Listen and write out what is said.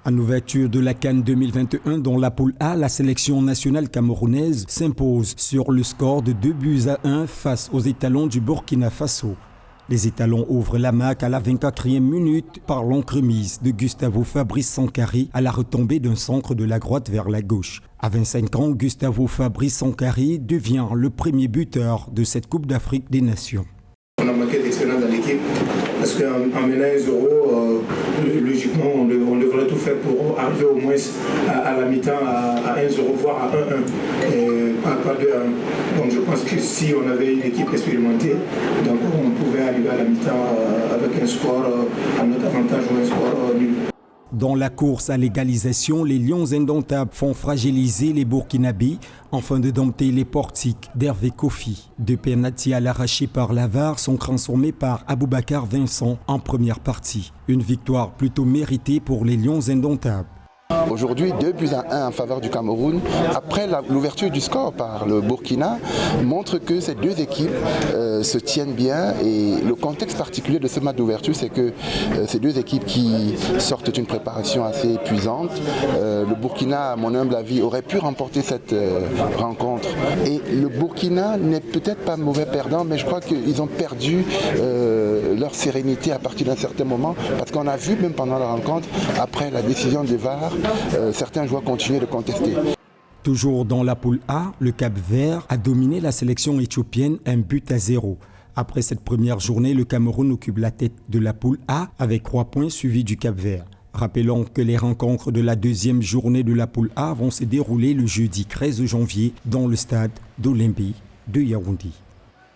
En ouverture de la CAN 2021, dans la poule A, la sélection nationale camerounaise s'impose sur le score de 2-1 face aux étalons du Burkina Faso. Les étalons ouvrent la marque à la 24e minute par l'entremise de Gustavo Fabrice Sankari à la retombée d'un centre de la droite vers la gauche. À 25 ans, Gustavo Fabrice Sankari devient le premier buteur de cette Coupe d'Afrique des Nations. On a manqué d'expérience dans l'équipe parce qu'en menant 1-0, logiquement, on devrait tout faire pour arriver au moins à la mi-temps à 1-0, voire à 1-1, et pas 2-1. Donc je pense que si on avait une équipe expérimentée, donc on pouvait arriver à la mi-temps avec un score à notre avantage ou un score nul. Dans la course à l'égalisation, les Lions indomptables font fragiliser les Burkinabés afin de dompter les portiques d'Hervé Kofi. Deux pénaltys à l'arraché par la VAR sont transformés par Aboubacar Vincent en première partie. Une victoire plutôt méritée pour les Lions indomptables. Aujourd'hui, 2-1 en faveur du Cameroun, après l'ouverture du score par le Burkina, montre que ces deux équipes se tiennent bien. Et le contexte particulier de ce match d'ouverture, c'est que ces deux équipes qui sortent d'une préparation assez épuisante, le Burkina, à mon humble avis, aurait pu remporter cette rencontre. Et le Burkina n'est peut-être pas mauvais perdant, mais je crois qu'ils ont perdu leur sérénité à partir d'un certain moment, parce qu'on a vu même pendant la rencontre, après la décision des VAR, certains joueurs continuent de contester. Toujours dans la poule A, le Cap-Vert a dominé la sélection éthiopienne 1-0. Après cette première journée, le Cameroun occupe la tête de la poule A avec 3 points suivis du Cap-Vert. Rappelons que les rencontres de la deuxième journée de la poule A vont se dérouler le jeudi 13 janvier dans le stade d'Olembe de Yaoundé.